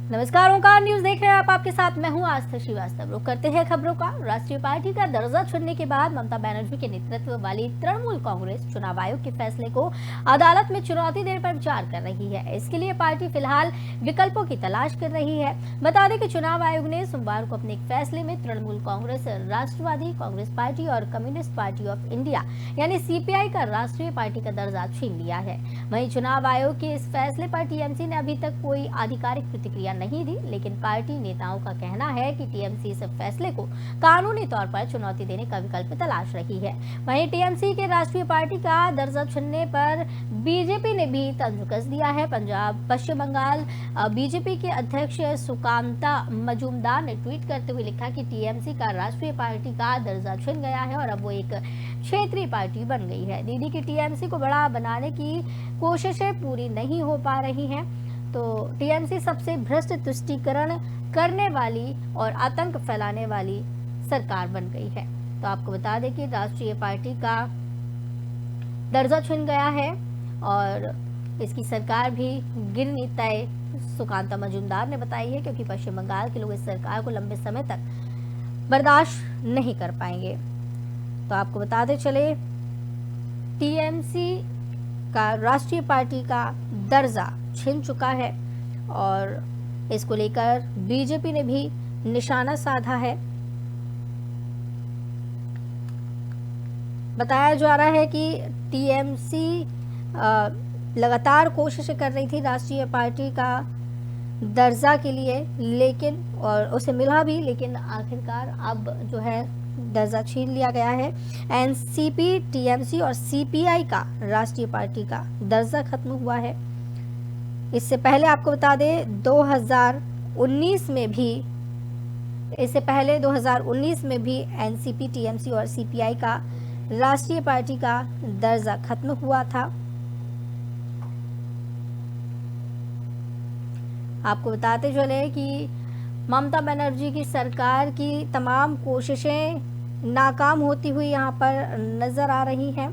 नमस्कार, ओंकार न्यूज देख रहे हैं आप। आपके साथ मैं हूं आस्था श्रीवास्तव। रुक करते हैं खबरों का। राष्ट्रीय पार्टी का दर्जा छीनने के बाद ममता बनर्जी के नेतृत्व वाली तृणमूल कांग्रेस चुनाव आयोग के फैसले को अदालत में चुनौती देने पर विचार कर रही है। इसके लिए पार्टी फिलहाल विकल्पों की तलाश कर रही है। बता दें कि चुनाव आयोग ने सोमवार को अपने एक फैसले में तृणमूल कांग्रेस, राष्ट्रवादी कांग्रेस पार्टी और कम्युनिस्ट पार्टी ऑफ इंडिया यानी सीपीआई का राष्ट्रीय पार्टी का दर्जा छीन लिया है। वहीं चुनाव आयोग के इस फैसले पर टीएमसी ने अभी तक कोई आधिकारिक प्रतिक्रिया नहीं दी, लेकिन पार्टी नेताओं का कहना है कि टीएमसी इस फैसले को कानूनी तौर पर चुनौती देने का विकल्प तलाश रही है। वहीं टीएमसी के राष्ट्रीय पार्टी का दर्जा छीनने पर बीजेपी ने भी तंज कस दिया है। पश्चिम बंगाल बीजेपी के अध्यक्ष सुकांता मजूमदार ने ट्वीट करते हुए लिखा कि टीएमसी का राष्ट्रीय पार्टी का दर्जा छिन गया है और अब वो एक क्षेत्रीय पार्टी बन गई है। दीदी की टीएमसी को बड़ा बनाने की कोशिशें पूरी नहीं हो पा रही हैं, तो टीएमसी सबसे भ्रष्ट, तुष्टीकरण करने वाली और आतंक फैलाने वाली सरकार बन गई है। तो आपको बता दें कि राष्ट्रीय पार्टी का दर्जा छिन गया है और इसकी सरकार भी गिरनी तय सुकांता मजूमदार ने बताई है, क्योंकि पश्चिम बंगाल के लोग इस सरकार को लंबे समय तक बर्दाश्त नहीं कर पाएंगे। तो आपको बताते चले, टीएमसी का राष्ट्रीय पार्टी का दर्जा छिन चुका है और इसको लेकर बीजेपी ने भी निशाना साधा है। बताया जा रहा है कि टीएमसी लगातार कोशिश कर रही थी राष्ट्रीय पार्टी का दर्जा के लिए, लेकिन और उसे मिला भी, लेकिन आखिरकार अब जो है दर्जा छीन लिया गया है। एनसीपी, टीएमसी और सीपीआई का राष्ट्रीय पार्टी का दर्जा खत्म हुआ है। इससे पहले आपको बता दें 2019 में भी एनसीपी, टीएमसी और सीपीआई का राष्ट्रीय पार्टी का दर्जा खत्म हुआ था। आपको बताते चले कि ममता बनर्जी की सरकार की तमाम कोशिशें नाकाम होती हुई यहाँ पर नजर आ रही हैं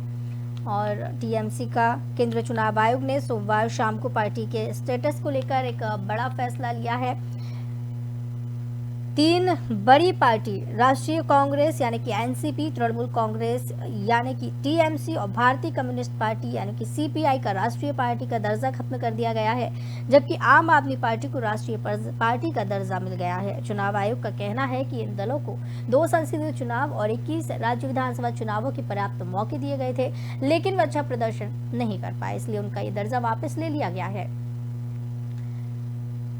और टीएमसी का केंद्रीय चुनाव आयोग ने सोमवार शाम को पार्टी के स्टेटस को लेकर एक बड़ा फैसला लिया है। 3 बड़ी पार्टी राष्ट्रीय कांग्रेस यानी कि एनसीपी, तृणमूल कांग्रेस यानी कि टीएमसी और भारतीय कम्युनिस्ट पार्टी यानी कि सीपीआई का राष्ट्रीय पार्टी का दर्जा खत्म कर दिया गया है, जबकि आम आदमी पार्टी को राष्ट्रीय पार्टी का दर्जा मिल गया है। चुनाव आयोग का कहना है कि इन दलों को 2 संसदीय चुनाव और 21 राज्य विधानसभा चुनावों के पर्याप्त मौके दिए गए थे, लेकिन वे अच्छा प्रदर्शन नहीं कर पाए, इसलिए उनका ये दर्जा वापस ले लिया गया है।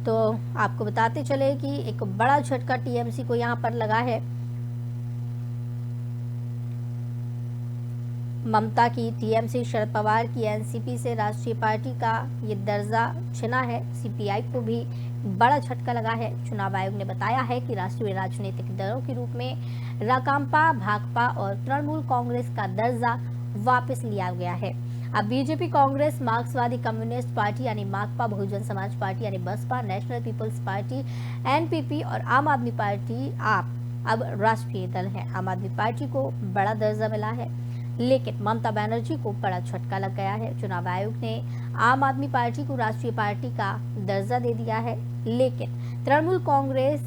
तो आपको बताते चले कि एक बड़ा झटका टीएमसी को यहाँ पर लगा है। ममता की टीएमसी, शरद पवार की एनसीपी से राष्ट्रीय पार्टी का ये दर्जा छिना है। सीपीआई को भी बड़ा झटका लगा है। चुनाव आयोग ने बताया है कि राष्ट्रीय राजनीतिक दलों के रूप में राकांपा, भाकपा और तृणमूल कांग्रेस का दर्जा वापस लिया गया है। अब बीजेपी, कांग्रेस, मार्क्सवादी कम्युनिस्ट पार्टी यानी माकपा, बहुजन समाज पार्टी यानी Basapa, national people's party NPP और आम आदमी पार्टी आप अब राष्ट्रीय दल है। आम आदमी पार्टी को बड़ा दर्जा मिला है, लेकिन ममता बनर्जी को बड़ा झटका लग गया है। चुनाव आयोग ने आम आदमी पार्टी को राष्ट्रीय पार्टी का दर्जा दे दिया है, लेकिन तृणमूल कांग्रेस,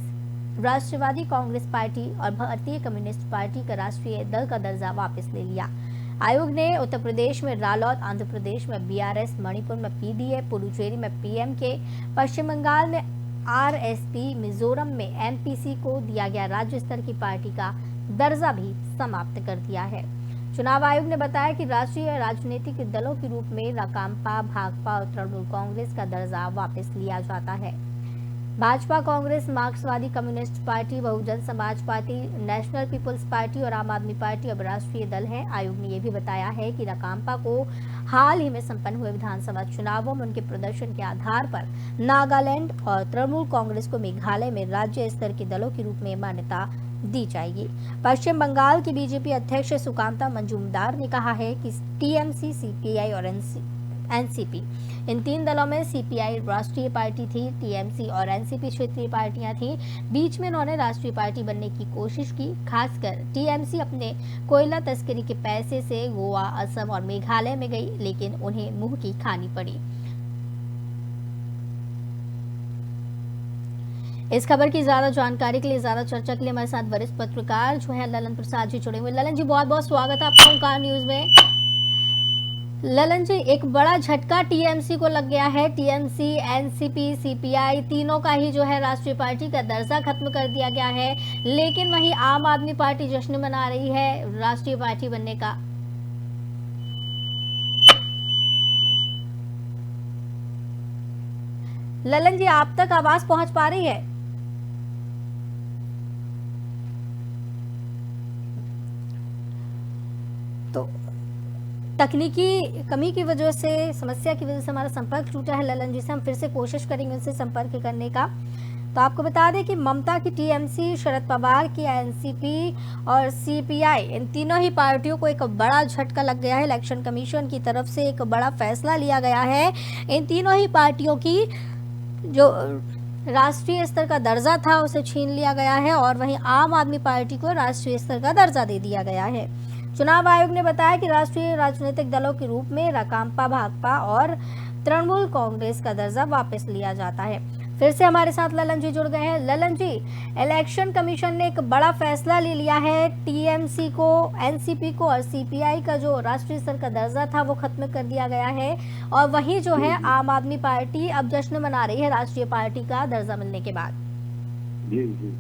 राष्ट्रवादी कांग्रेस पार्टी और भारतीय कम्युनिस्ट पार्टी का राष्ट्रीय दल का दर्जा वापस ले लिया। आयोग ने उत्तर प्रदेश में रालोद, आंध्र प्रदेश में बीआरएस, मणिपुर में पीडीए, पुडुचेरी में पीएमके, पश्चिम बंगाल में आरएसपी, मिजोरम में एमपीसी को दिया गया राज्य स्तर की पार्टी का दर्जा भी समाप्त कर दिया है। चुनाव आयोग ने बताया कि राष्ट्रीय राजनीतिक दलों के रूप में राकांपा, भाकपा और तृणमूल कांग्रेस का दर्जा वापस लिया जाता है। भाजपा, कांग्रेस, मार्क्सवादी कम्युनिस्ट पार्टी, बहुजन Samaj party, national people's party और आम आदमी पार्टी अब राष्ट्रीय दल है। आयोग ने यह भी बताया है कि राकांपा को हाल ही में संपन्न हुए विधानसभा चुनावों में उनके प्रदर्शन के आधार पर नागालैंड और तृणमूल कांग्रेस को मेघालय में राज्य स्तर के दलों के रूप में मान्यता दी जाएगी। पश्चिम बंगाल की बीजेपी अध्यक्ष सुकांता मजूमदार ने कहा है कि टीएमसी, सीपीआई और एनसीपी, इन 3 दलों में सीपीआई राष्ट्रीय पार्टी थी, टीएमसी और एनसीपी क्षेत्रीय पार्टियां थी। बीच में उन्होंने राष्ट्रीय पार्टी बनने की कोशिश की। खासकर टीएमसी अपने कोयला तस्करी के पैसे से गोवा, असम और मेघालय में गई, लेकिन उन्हें मुंह की खानी पड़ी। इस खबर की ज्यादा जानकारी के लिए, ज्यादा चर्चा के लिए हमारे साथ वरिष्ठ पत्रकार जो है ललन प्रसाद जी जुड़े हुए। ललन जी, बहुत बहुत स्वागत है आपका ओंकार न्यूज में। ललन जी, एक बड़ा झटका टीएमसी को लग गया है। टीएमसी, एनसीपी, सीपीआई तीनों का ही जो है राष्ट्रीय पार्टी का दर्जा खत्म कर दिया गया है, लेकिन वहीं आम आदमी पार्टी जश्न मना रही है राष्ट्रीय पार्टी बनने का। ललन जी, आप तक आवाज पहुंच पा रही है? तो तकनीकी कमी की वजह से, समस्या की वजह से हमारा संपर्क टूटा है ललन जी से। हम फिर से कोशिश करेंगे उनसे संपर्क करने का। तो आपको बता दें कि ममता की टीएमसी, शरद पवार की एनसीपी और सीपीआई, इन तीनों ही पार्टियों को एक बड़ा झटका लग गया है। इलेक्शन कमीशन की तरफ से एक बड़ा फैसला लिया गया है। इन तीनों ही पार्टियों की जो राष्ट्रीय स्तर का दर्जा था उसे छीन लिया गया है और वहीं आम आदमी पार्टी को राष्ट्रीय स्तर का दर्जा दे दिया गया है। चुनाव आयोग ने बताया कि राष्ट्रीय राजनीतिक दलों के रूप में राकांपा, भाकपा और तृणमूल कांग्रेस का दर्जा वापस लिया जाता है। फिर से हमारे साथ ललन जी जुड़ गए हैं। ललन जी, इलेक्शन कमीशन ने एक बड़ा फैसला ले लिया है। टीएमसी को, एनसीपी को और सीपीआई का जो राष्ट्रीय स्तर का दर्जा था वो खत्म कर दिया गया है और वहीं जो है आम आदमी पार्टी अब जश्न मना रही है राष्ट्रीय पार्टी का दर्जा मिलने के बाद। जी जी,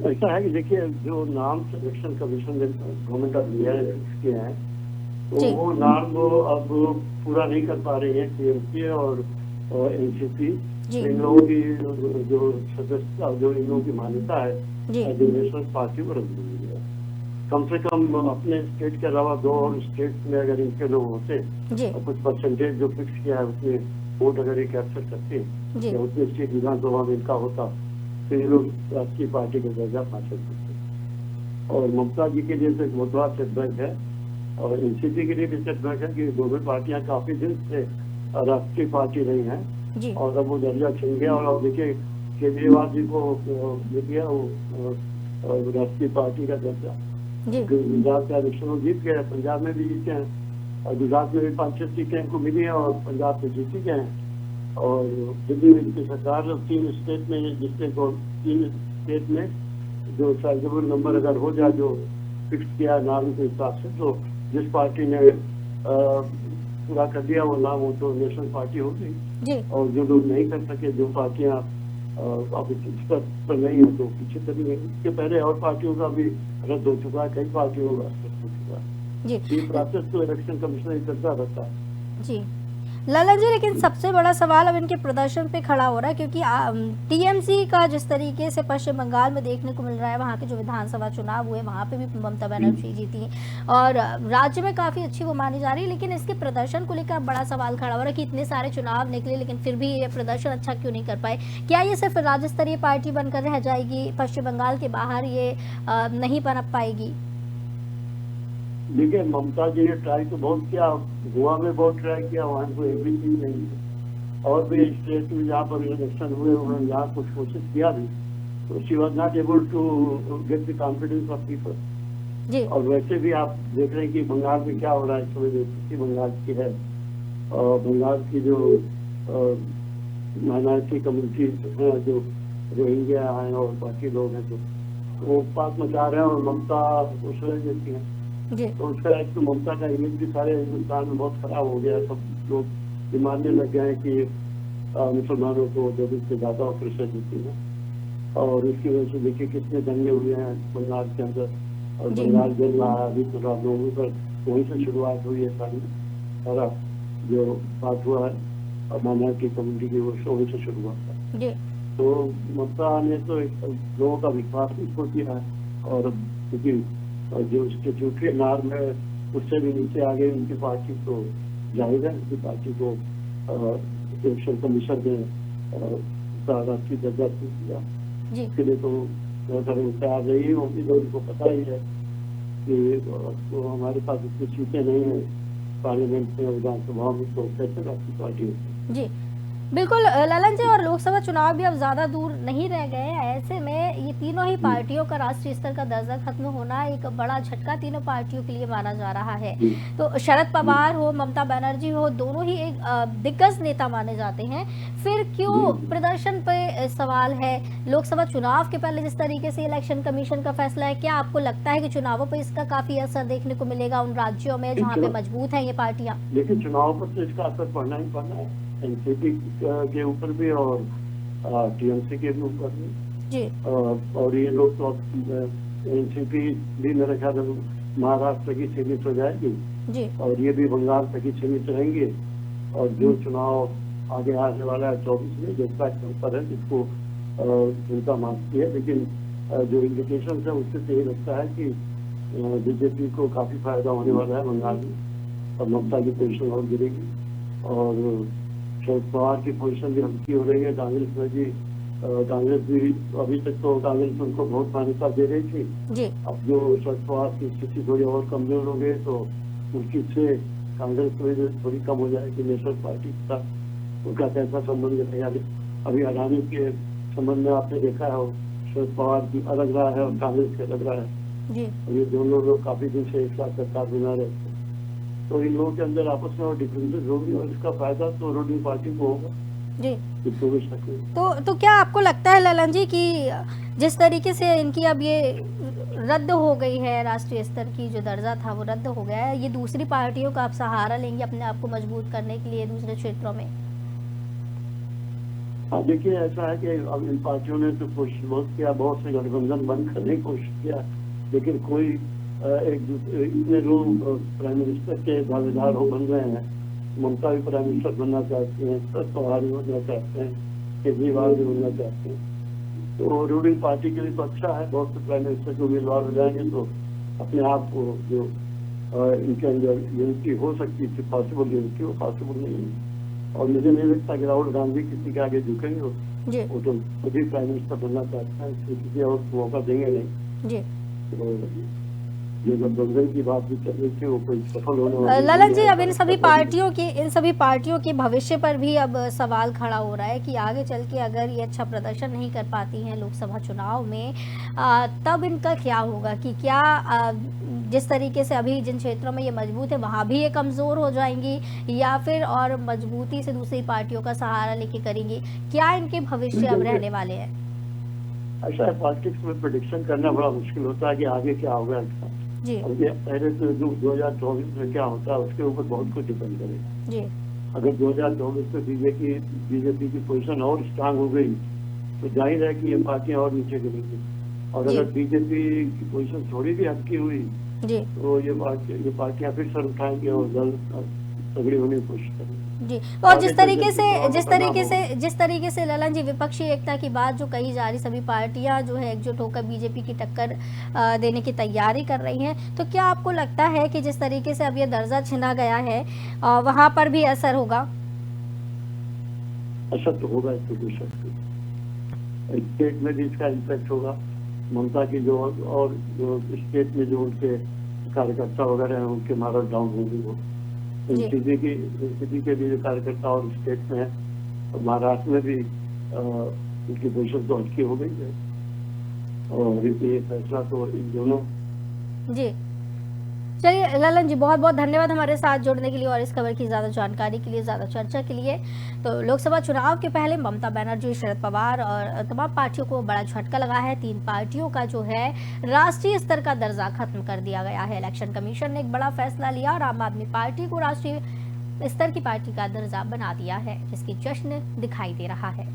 ऐसा है कि देखिए, जो नाम इलेक्शन कमीशन ने गवर्नमेंट ऑफ इंडिया ने फिक्स किए हैं, तो वो नाम वो अब पूरा नहीं कर पा रही है टीएमसी और एनसीपी। इन लोगों की जो सदस्यता, जो इन लोगों की मान्यता है जो नेशनल पार्टी को रद्द हुई है। कम से कम अपने स्टेट के अलावा 2 और स्टेट में अगर इनके लोग होते और कुछ परसेंटेज जो फिक्स किया है उसमें वोट अगर ये कैप्चर करते या उतने स्टेट विधानसभा में इनका होता तो ये लोग राष्ट्रीय पार्टी का दर्जा हासिल करते। और ममता जी के लिए तो एक बहुत बड़ा सेटबैक है और एनसीपी के लिए भी सेटबैक है कि दोनों पार्टियां काफी दिन से राष्ट्रीय पार्टी रही हैं और अब वो दर्जा छिन गया। और अब देखिए, केजरीवाल जी को मिल गया वो राष्ट्रीय पार्टी का दर्जा। गुजरात का इलेक्शन वो जीत गए, पंजाब में भी जीते हैं और गुजरात में भी 5-6 सीटें इनको मिली हैं और पंजाब में जीती गए हैं। और दिल्ली में की सरकार 3 स्टेट में, जिससे 3 स्टेट में जो साइजेबल नंबर अगर हो जाए जो फिक्स किया नाम के हिसाब से, तो जिस पार्टी ने पूरा कर दिया वो नाम, वो तो नेशनल पार्टी होगी। और जो लोग नहीं कर सके, जो पार्टियां अभी स्तर पर नहीं है तो पीछे चली गई। इसके पहले और पार्टियों का भी रद्द हो चुका है, कई पार्टियों का रद्द हो चुका है। ये प्रोसेस तो इलेक्शन कमीशन ही करता रहता है। जी ललन जी, लेकिन सबसे बड़ा सवाल अब इनके प्रदर्शन पे खड़ा हो रहा है, क्योंकि टीएमसी का जिस तरीके से पश्चिम बंगाल में देखने को मिल रहा है, वहाँ के जो विधानसभा चुनाव हुए वहाँ पे भी ममता बनर्जी जीती और राज्य में काफ़ी अच्छी वो मानी जा रही है, लेकिन इसके प्रदर्शन को लेकर बड़ा सवाल खड़ा हो रहा है कि इतने सारे चुनाव निकले लेकिन फिर भी ये प्रदर्शन अच्छा क्यों नहीं कर पाए। क्या ये सिर्फ राज्य स्तरीय पार्टी बनकर रह जाएगी, पश्चिम बंगाल के बाहर ये नहीं पनप पाएगी? देखिए, ममता जी ने ट्राई तो बहुत किया, गोवा में बहुत ट्राई किया, वहाँ को एक भी चीज नहीं है। और भी स्टेट में जहाँ पर इलेक्शन हुए उन्होंने यहाँ कुछ कोशिश किया भी, तो she was not able to get the confidence of people. और वैसे भी आप देख रहे हैं कि बंगाल में क्या हो रहा है इस समय, जो बंगाल की है और बंगाल की जो माइनॉरिटी कम्युनिटी है, जो रोहिंग्या हैं और बाकी लोग हैं, तो वो पास मचा रहे हैं और ममता उस देती है। तो उसका एक तो ममता का इमेज भी सारे हिंदुस्तान में बहुत खराब हो गया। सब लोग मानने लग गए हैं कि मुसलमानों को जरूरत से ज्यादा प्रेशर देती है और इसकी वजह से देखिए कितने दंगे हुए हैं बंगाल के अंदर और बंगाल जल रहा है अभी। तो लोगों पर वहीं से शुरुआत हुई है सारा जो बात हुआ है और माइनॉरिटी कम्युनिटी की वहीं से शुरुआत है। तो ममता ने तो लोगों का विश्वास भी खो दिया है और क्योंकि जो स्टेट्यूटरी नॉर्म है उससे भी नीचे आ गई उनकी पार्टी, तो जाहिर है उनकी पार्टी को इलेक्शन कमीशन ने राष्ट्रीय दर्जा दिया। इसके लिए तो तैयार रही होगी, तो उनको पता ही है कि तो हमारे पास इतनी सीटें नहीं है पार्लियामेंट में, विधानसभा में, तो कैसे राष्ट्रीय पार्टी होती है। बिल्कुल ललन जी, और लोकसभा चुनाव भी अब ज़्यादा दूर नहीं रह गए हैं। ऐसे में ये तीनों ही जी, पार्टियों का राष्ट्रीय स्तर का दर्जा खत्म होना एक बड़ा झटका तीनों पार्टियों के लिए माना जा रहा है। जी, तो शरद जी, पवार हो, ममता बनर्जी हो, दोनों ही एक दिग्गज नेता माने जाते हैं। फिर जी, क्यों जी। प्रदर्शन पे सवाल है? लोकसभा चुनाव के पहले जिस तरीके से इलेक्शन कमीशन का फैसला है, क्या आपको लगता है कि चुनावों पर इसका काफ़ी असर देखने को मिलेगा उन राज्यों में जहाँ पे मजबूत हैं ये पार्टियाँ? देखिए, चुनाव पर तो इसका असर पड़ना ही पड़ना है, एनसीपी के ऊपर भी और टीएमसी के भी ऊपर भी। जी, और ये लोग तो एनसीपी भी मेरे ख्याल में महाराष्ट्र तक ही सीमित हो जाएगी जी, और ये भी बंगाल तक ही सीमित रहेंगे। और जो चुनाव आगे आने वाला है 24 में, जनता के ऊपर है जिसको जनता मानती है, लेकिन जो इंडिकेशन है उससे तो ये लगता है कि बीजेपी को काफी फायदा होने वाला है बंगाल में और ममता की पोजीशन और गिरेगी और शरद पवार की पोजीशन भी हल्की हो रही है। कांग्रेस में भी कांग्रेस भी अभी तक तो कांग्रेस उनको बहुत मान्यता दे रही थी। जी, अब जो शरद पवार की स्थिति थोड़ी और कमजोर हो गई तो उनकी से कांग्रेस में जो थोड़ी कम हो जाएगी नेशनल पार्टी के साथ उनका कैसा संबंध है। अभी अडानी के संबंध में आपने देखा है शरद पवार की अलग रहा है और कांग्रेस के अलग रहा है जी, और ये दोनों लोग काफी दिन से एक साथ सरकार बना रहे थे। तो इन लोगों के अंदर आपस में और डिफरेंसेस होगी और इसका फायदा तो रूलिंग पार्टी को होगा, जी। इसको भी शक नहीं। तो क्या आपको लगता है ललन जी कि जिस तरीके से इनकी अब ये रद्द हो गई है, राष्ट्रीय स्तर की जो दर्जा था वो रद्द हो गया है, ये दूसरी पार्टियों का आप सहारा लेंगे अपने आप को मजबूत करने के लिए दूसरे क्षेत्रों में? हाँ, देखिए ऐसा है कि अब इन पार्टियों ने तो कोशिश बहुत किया, बहुत से गठबंधन बंद करने की कोशिश किया, लेकिन कोई एक दूसरे इतने लोग प्राइम मिनिस्टर के दावेदार हो बन रहे हैं। ममता भी प्राइम मिनिस्टर बनना चाहती हैं, शरद पवार भी बनना चाहते हैं, केजरीवाल भी बनना चाहते हैं। तो रूलिंग पार्टी के लिए तो अच्छा है, बहुत से प्राइम मिनिस्टर के उम्मीदवार हो जाएंगे तो अपने आप को जो इनके अंदर यूनिटी हो सकती थी, पॉसिबल यूनिटी, वो पॉसिबल नहीं है। और मुझे नहीं लगता कि राहुल गांधी किसी के आगे झुकेंगे। जी, वो तो खुद ही प्राइम मिनिस्टर बनना चाहते हैं, इसलिए किसी और को मौका देंगे नहीं। जी। तो ये गठबंधन की बात भी चल रही थी, वो कोई सफल होने वाली ललन नहीं जी, है, अब ऐसा लगता था मुझे। इन सभी पार्टियों के भविष्य पर भी अब सवाल खड़ा हो रहा है कि आगे चल के अगर ये अच्छा प्रदर्शन नहीं कर पाती हैं लोकसभा चुनाव में, तब इनका क्या होगा? कि क्या जिस तरीके से अभी जिन क्षेत्रों में ये मजबूत है वहाँ भी ये कमज़ोर हो जाएंगी, या फिर और मजबूती से दूसरी पार्टियों का सहारा लेके करेंगी? क्या इनके भविष्य अब देखिए, रहने वाले हैं? ऐसा है पॉलिटिक्स में प्रेडिक्शन करना बड़ा मुश्किल होता है कि आगे क्या होगा इसका। जी, अब ये पहले तो जो 2024 में क्या होता है उसके ऊपर बहुत कुछ डिपेंड करेगा। जी, अगर 2024 में बीजेपी की पोजीशन और स्ट्रांग हो गई तो जाहिर है कि ये पार्टियां और नीचे गिरेंगी। और जी, अगर बीजेपी की पोजीशन थोड़ी भी हल्की हुई जी, तो ये पार्टियां फिर सर उठाएंगे और दल तगड़ी होने की कोशिश करेंगे। जी। तो और आगे चल के चुनाव का परिणाम होगा। जिस तरीके से ललन जी विपक्षी एकता की बात जो कही जा रही, सभी पार्टियां जो है एकजुट होकर बीजेपी की टक्कर देने की तैयारी कर रही हैं, तो क्या आपको लगता है कि जिस तरीके से अब ये दर्जा छिना गया है वहां पर भी असर होगा? असर तो होगा, इसको कोई शक नहीं। स्टेट में भी इसका इम्पैक्ट होगा। ममता की जो और जो स्टेट में जो उनके कार्यकर्ता वगैरह हैं उनके मारा डाउन होंगे वो। जी, एनसीपी के भी जो कार्यकर्ता और स्टेट में है और महाराष्ट्र में भी उनकी पोजिशन तो हल्की हो गई है और ये फैसला तो इन दोनों। जी। चलिए ललन जी, बहुत बहुत धन्यवाद हमारे साथ जुड़ने के लिए और इस खबर की ज़्यादा जानकारी के लिए, ज़्यादा चर्चा के लिए। तो लोकसभा चुनाव के पहले ममता बनर्जी, शरद पवार और तमाम पार्टियों को बड़ा झटका लगा है। 3 पार्टियों का जो है राष्ट्रीय स्तर का दर्जा खत्म कर दिया गया है। इलेक्शन कमीशन ने एक बड़ा फैसला लिया और आम आदमी पार्टी को राष्ट्रीय स्तर की पार्टी का दर्जा बना दिया है, जिसकी जश्न दिखाई दे रहा है।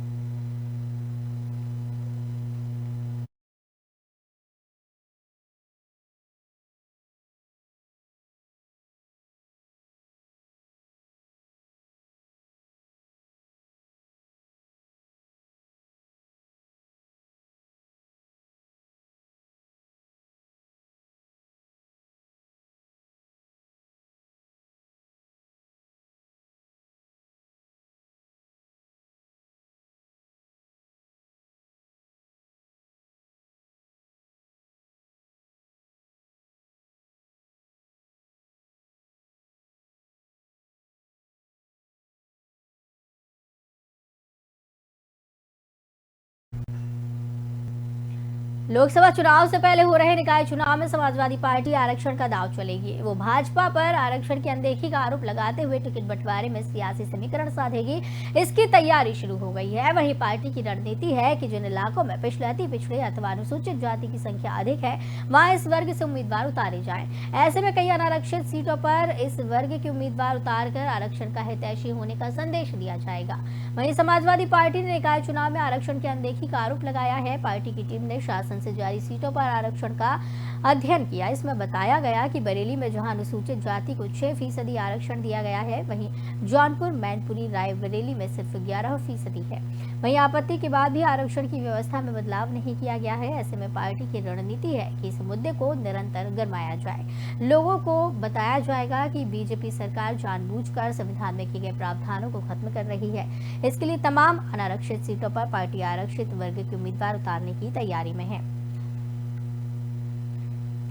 लोकसभा चुनाव से पहले हो रहे निकाय चुनाव में समाजवादी पार्टी आरक्षण का दांव चलेगी। वो भाजपा पर आरक्षण की अनदेखी का आरोप लगाते हुए टिकट बंटवारे में सियासी समीकरण साधेगी। इसकी तैयारी शुरू हो गई है। वहीं पार्टी की रणनीति है कि जिन इलाकों में पिछड़े, अति पिछड़े अथवा अनुसूचित जाति की संख्या अधिक है, वहां इस वर्ग से उम्मीदवार उतारे जाएं। ऐसे में कई अनारक्षित सीटों पर इस वर्ग के उम्मीदवार उतार कर आरक्षण का हितैषी होने का संदेश दिया जाएगा। वहीं समाजवादी पार्टी ने निकाय चुनाव में आरक्षण की अनदेखी का आरोप लगाया है। पार्टी की टीम ने शासन से जारी सीटों पर आरक्षण का अध्ययन किया। इसमें बताया गया कि बरेली में जहां अनुसूचित जाति को 6% आरक्षण दिया गया है, वहीं जौनपुर, मैनपुरी, रायबरेली में सिर्फ 11% है। वहीं आपत्ति के बाद भी आरक्षण की व्यवस्था में बदलाव नहीं किया गया है। ऐसे में पार्टी की रणनीति है कि इस मुद्दे को निरंतर गरमाया जाए। लोगों को बताया जाएगा कि बीजेपी सरकार जानबूझकर संविधान में किए गए प्रावधानों को खत्म कर रही है। इसके लिए तमाम अनारक्षित सीटों पर पार्टी आरक्षित वर्ग के उम्मीदवार उतारने की तैयारी में है।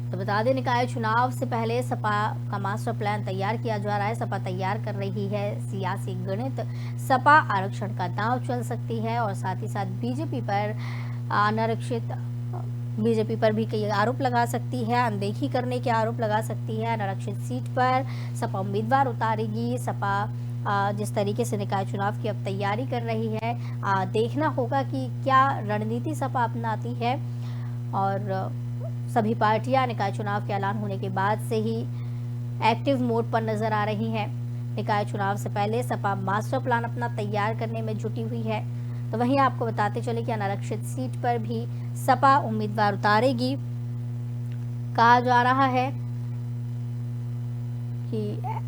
तो बता दें, निकाय चुनाव से पहले सपा का मास्टर प्लान तैयार किया जा रहा है। सपा तैयार कर रही है सियासी गणित। सपा आरक्षण का दांव चल सकती है और साथ ही साथ बीजेपी पर भी कई आरोप लगा सकती है, अनदेखी करने के आरोप लगा सकती है। अनारक्षित सीट पर सपा उम्मीदवार उतारेगी। सपा जिस तरीके से निकाय चुनाव की अब तैयारी कर रही है, देखना होगा कि क्या रणनीति सपा अपनाती है। और सभी पार्टियां निकाय चुनाव के ऐलान होने के बाद से ही एक्टिव मोड पर नजर आ रही हैं। निकाय चुनाव से पहले सपा मास्टर प्लान अपना तैयार करने में जुटी हुई है। तो वहीं आपको बताते चले कि अनारक्षित सीट पर भी सपा उम्मीदवार उतारेगी। कहा जा रहा है कि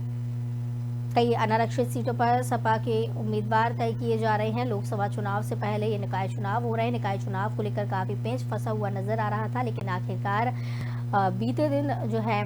कई अनारक्षित सीटों पर सपा के उम्मीदवार तय किए जा रहे हैं। लोकसभा चुनाव से पहले ये निकाय चुनाव हो रहे हैं। निकाय चुनाव को लेकर काफी पेंच फंसा हुआ नजर आ रहा था, लेकिन आखिरकार बीते दिन जो है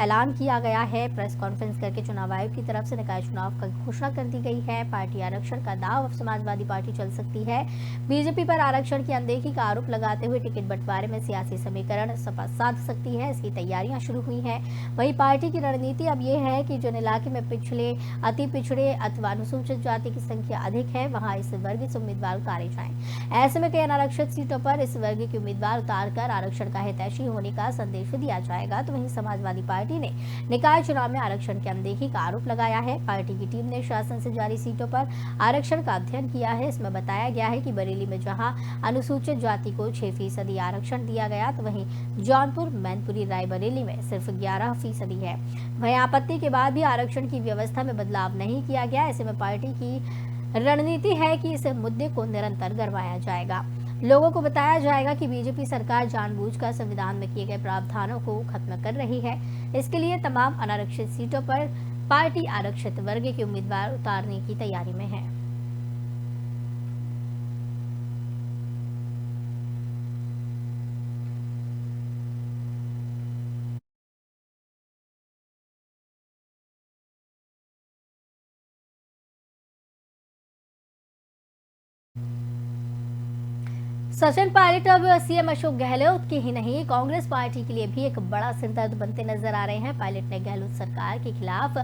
ऐलान किया गया है। प्रेस कॉन्फ्रेंस करके चुनाव आयोग की तरफ से निकाय चुनाव का घोषणा कर दी गई है। पार्टी आरक्षण का दांव अब समाजवादी पार्टी चल सकती है। बीजेपी पर आरक्षण की अनदेखी का आरोप लगाते हुए टिकट बंटवारे में सियासी समीकरण सपा साध सकती है। इसकी तैयारियां शुरू हुई हैं। वहीं पार्टी की रणनीति अब ये है कि जिन इलाके में पिछले, अति पिछड़े अथवा अनुसूचित जाति की संख्या अधिक है, वहां इस वर्ग से उम्मीदवार उतारे जाएं। ऐसे में कई अनारक्षित सीटों पर इस वर्ग के उम्मीदवार उतारकर आरक्षण का हितैषी होने का संदेश दिया जाएगा। तो वहीं समाजवादी पार्टी ने निकाय चुनाव में आरक्षण की अनदेखी का आरोप लगाया है। पार्टी की टीम ने शासन से जारी सीटों पर आरक्षण का अध्ययन किया है। इसमें बताया गया है कि बरेली में जहां अनुसूचित जाति को 6% आरक्षण दिया गया, तो वहीं जौनपुर, मैनपुरी, रायबरेली में सिर्फ 11% है। वहीं आपत्ति के बाद भी आरक्षण की व्यवस्था में बदलाव नहीं किया गया। ऐसे में पार्टी की रणनीति है कि इस मुद्दे को निरंतर गरमाया जाएगा। लोगों को बताया जाएगा कि बीजेपी सरकार जानबूझकर संविधान में किए गए प्रावधानों को खत्म कर रही है। इसके लिए तमाम अनारक्षित सीटों पर पार्टी आरक्षित वर्ग के उम्मीदवार उतारने की तैयारी में है। सचिन पायलट अब सीएम अशोक गहलोत की ही नहीं, कांग्रेस पार्टी के लिए भी एक बड़ा सिरदर्द बनते नजर आ रहे हैं। पायलट ने गहलोत सरकार के खिलाफ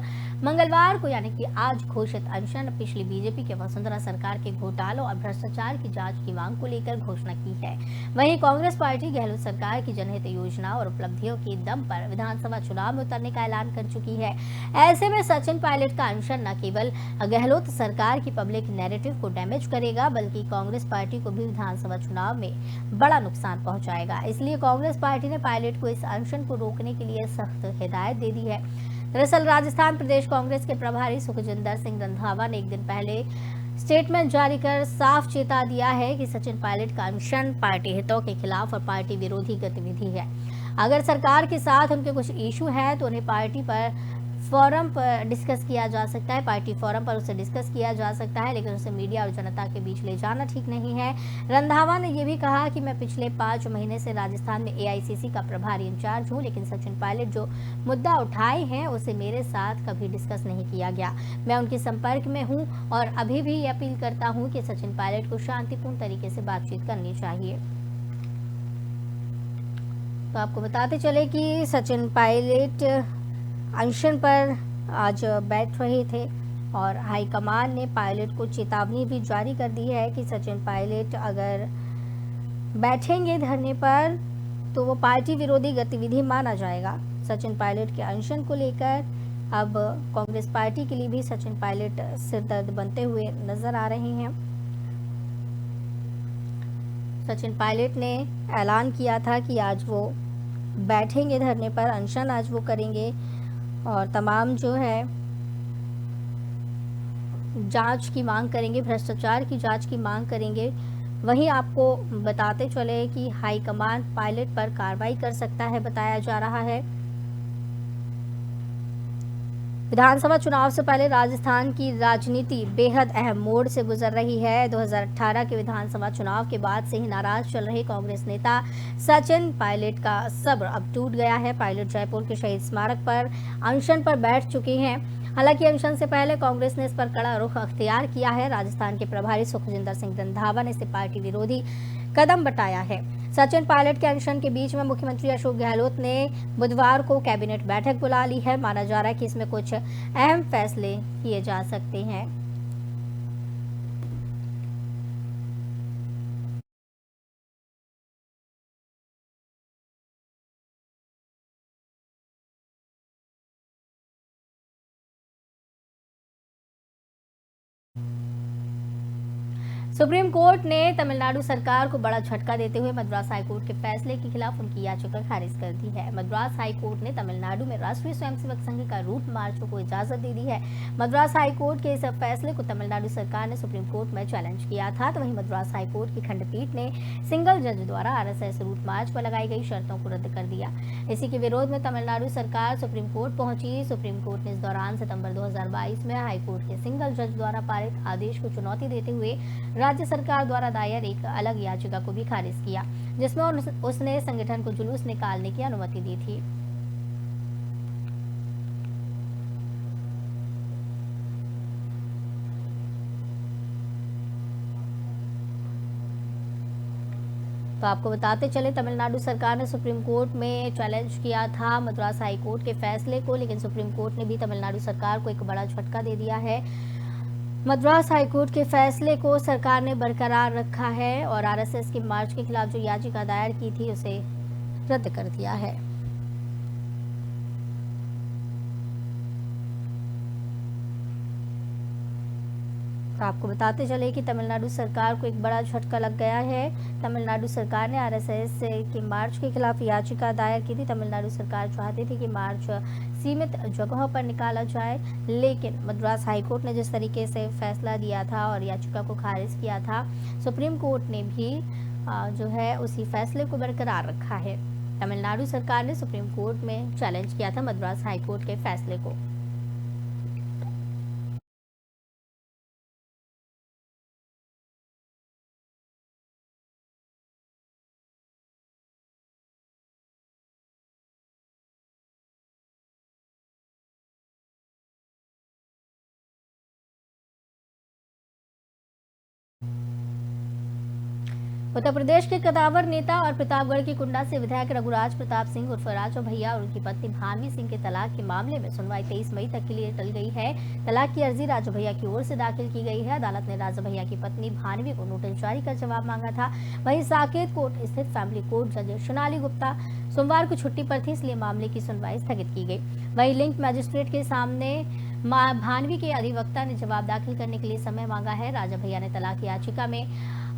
मंगलवार को यानी कि आज घोषित अनशन, पिछली बीजेपी के वसुंधरा सरकार के घोटालों और भ्रष्टाचार की जांच की मांग को लेकर घोषणा की है। वहीं कांग्रेस पार्टी गहलोत सरकार की जनहित योजना और उपलब्धियों के दम पर विधानसभा चुनाव में उतरने का ऐलान कर चुकी है। ऐसे में सचिन पायलट का अनशन न केवल गहलोत सरकार की पब्लिक नैरेटिव को डैमेज करेगा, बल्कि कांग्रेस पार्टी को भी विधानसभा चुनाव में बड़ा नुकसान पहुंचाएगा। इसलिए कांग्रेस पार्टी ने पायलट को इस अनशन को रोकने के लिए सख्त हिदायत दे दी है। दरअसल राजस्थान प्रदेश कांग्रेस के प्रभारी सुखजिंदर सिंह रंधावा ने एक दिन पहले स्टेटमेंट जारी कर साफ चेता दिया है कि सचिन पायलट का अनशन पार्टी हितों के खिलाफ और पार्टी विरोधी गतिविधि है। अगर सरकार के साथ उनके कुछ इशू है तो उन्हें पार्टी पर फोरम पर डिस्कस किया जा सकता है, पार्टी फोरम पर उसे डिस्कस किया जा सकता है, लेकिन उसे मीडिया और जनता के बीच ले जाना ठीक नहीं है। रंधावा ने यह भी कहा कि मैं पिछले 5 महीने से राजस्थान में एआईसीसी का प्रभारी इंचार्ज हूं, लेकिन सचिन पायलट जो मुद्दा उठाए हैं उसे मेरे साथ कभी डिस्कस नहीं किया गया। मैं उनके संपर्क में हूं और अभी भी अपील करता हूं कि सचिन पायलट को शांतिपूर्ण तरीके से बातचीत करनी चाहिए। तो आपको बताते चले कि सचिन पायलट अनशन पर आज बैठ रहे थे और हाईकमान ने पायलट को चेतावनी भी जारी कर दी है कि सचिन पायलट अगर बैठेंगे धरने पर तो वो पार्टी विरोधी गतिविधि माना जाएगा। सचिन पायलट के अनशन को लेकर अब कांग्रेस पार्टी के लिए भी सचिन पायलट सिरदर्द बनते हुए नजर आ रहे हैं। सचिन पायलट ने ऐलान किया था कि आज वो बैठेंगे धरने पर, अनशन आज वो करेंगे और तमाम जो है जांच की मांग करेंगे, भ्रष्टाचार की जांच की मांग करेंगे। वहीं आपको बताते चले कि हाईकमान पायलट पर कार्रवाई कर सकता है, बताया जा रहा है। विधानसभा चुनाव से पहले राजस्थान की राजनीति बेहद अहम मोड़ से गुजर रही है। 2018 के विधानसभा चुनाव के बाद से ही नाराज चल रहे कांग्रेस नेता सचिन पायलट का सब्र अब टूट गया है। पायलट जयपुर के शहीद स्मारक पर अनशन पर बैठ चुके हैं। हालांकि अनशन से पहले कांग्रेस ने इस पर कड़ा रुख अख्तियार किया है। राजस्थान के प्रभारी सुखजिंदर सिंह रंधावा ने इसे पार्टी विरोधी कदम बताया है। सचिन पायलट के अनशन के बीच में मुख्यमंत्री अशोक गहलोत ने बुधवार को कैबिनेट बैठक बुला ली है। माना जा रहा है कि इसमें कुछ अहम फैसले किए जा सकते हैं। सुप्रीम कोर्ट ने तमिलनाडु सरकार को बड़ा झटका देते हुए मद्रास हाईकोर्ट के फैसले के खिलाफ उनकी याचिका खारिज कर दी है। मद्रास हाईकोर्ट ने तमिलनाडु में राष्ट्रीय स्वयंसेवक संघ का रूट मार्चों को इजाजत दे दी है। मद्रास हाईकोर्ट के इस फैसले को तमिलनाडु सरकार ने सुप्रीम कोर्ट में चैलेंज किया था। तो वहीं मद्रास हाईकोर्ट की खंडपीठ ने सिंगल जज द्वारा आरएसएस रूट मार्च पर लगाई गई शर्तों को रद्द कर दिया। इसी के विरोध में तमिलनाडु सरकार सुप्रीम कोर्ट पहुंची। सुप्रीम कोर्ट ने इस दौरान सितंबर 2022 में हाईकोर्ट के सिंगल जज द्वारा पारित आदेश को चुनौती देते हुए राज्य सरकार द्वारा दायर एक अलग याचिका को भी खारिज किया, जिसमें उसने संगठन को जुलूस निकालने की अनुमति दी थी। तो आपको बताते चले, तमिलनाडु सरकार ने सुप्रीम कोर्ट में चैलेंज किया था मद्रास हाई कोर्ट के फैसले को, लेकिन सुप्रीम कोर्ट ने भी तमिलनाडु सरकार को एक बड़ा झटका दे दिया है। मद्रास हाईकोर्ट के फैसले को सरकार ने बरकरार रखा है और आरएसएस के मार्च के खिलाफ जो याचिका दायर की थी उसे रद्द कर दिया है। तो आपको बताते चले कि तमिलनाडु सरकार को एक बड़ा झटका लग गया है। तमिलनाडु सरकार ने आरएसएस के मार्च के खिलाफ याचिका दायर की थी। तमिलनाडु सरकार चाहती थी कि मार्च सीमित जगहों पर निकाला जाए, लेकिन मद्रास हाईकोर्ट ने जिस तरीके से फैसला दिया था और याचिका को खारिज किया था, सुप्रीम कोर्ट ने भी जो है उसी फैसले को बरकरार रखा है। तमिलनाडु सरकार ने सुप्रीम कोर्ट में चैलेंज किया था मद्रास हाईकोर्ट के फैसले को। उत्तर प्रदेश के कदावर नेता और प्रतापगढ़ के कुंडा से विधायक रघुराज प्रताप सिंह उर्फ राजो भैया और उनकी पत्नी भानवी सिंह के तलाक के मामले में सुनवाई 23 मई तक के लिए टल गई है। तलाक की अर्जी राजो भैया की ओर से दाखिल की गई है। अदालत ने राजो भैया की पत्नी भानवी को नोटिस जारी कर जवाब मांगा था। वहीं साकेत कोर्ट स्थित फैमिली कोर्ट जज सोनाली गुप्ता सोमवार को छुट्टी पर थी, इसलिए मामले की सुनवाई स्थगित की गई। वहीं लिंक मजिस्ट्रेट के सामने भानवी के अधिवक्ता ने जवाब दाखिल करने के लिए समय मांगा है। राजा भैया ने तलाक याचिका में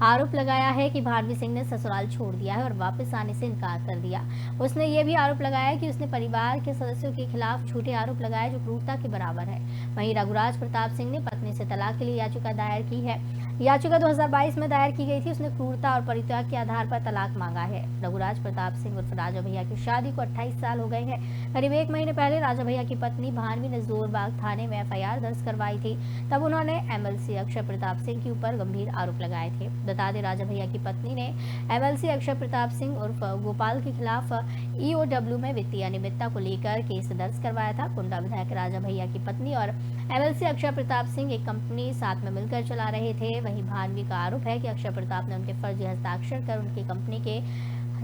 आरोप लगाया है कि भानवी सिंह ने ससुराल छोड़ दिया है और वापस आने से इनकार कर दिया। उसने ये भी आरोप लगाया कि उसने परिवार के सदस्यों के खिलाफ झूठे आरोप लगाए जो क्रूरता के बराबर है। वहीं रघुराज प्रताप सिंह ने पत्नी से तलाक के लिए याचिका दायर की है। याचिका 2022 में दायर की गई थी। उसने क्रूरता और परित्याग के आधार पर तलाक मांगा है। रघुराज प्रताप सिंह उर्फ राजा भैया की शादी को 28 साल हो गए हैं। करीब 1 महीने पहले राजा भैया की पत्नी भानवी ने जोरबाग थाने में एफआईआर दर्ज करवाई थी। तब उन्होंने एमएलसी अक्षय प्रताप सिंह के ऊपर गंभीर आरोप लगाए थे। बता दें, राजा भैया की पत्नी ने एमएलसी अक्षय प्रताप सिंह उर्फ गोपाल के खिलाफ ईओडब्ल्यू में वित्तीय अनियमितता को लेकर केस दर्ज करवाया था। कुंडा विधायक राजा भैया की पत्नी और एमएलसी अक्षय प्रताप सिंह एक कंपनी साथ में मिलकर चला रहे थे। वहीं भानवी का आरोप है कि अक्षय प्रताप ने उनके फर्जी हस्ताक्षर कर उनकी कंपनी के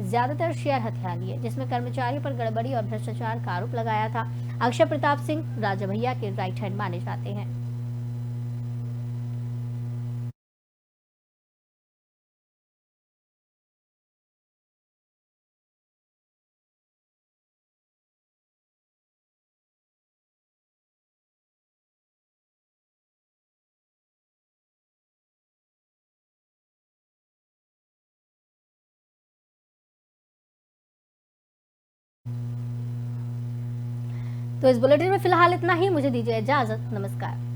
ज्यादातर शेयर हथिया लिए, जिसमें कर्मचारियों पर गड़बड़ी और भ्रष्टाचार का आरोप लगाया था। अक्षय प्रताप सिंह राजा भैया के राइट हैंड माने जाते हैं। तो इस बुलेटिन में फिलहाल इतना ही। मुझे दीजिए इजाजत। नमस्कार।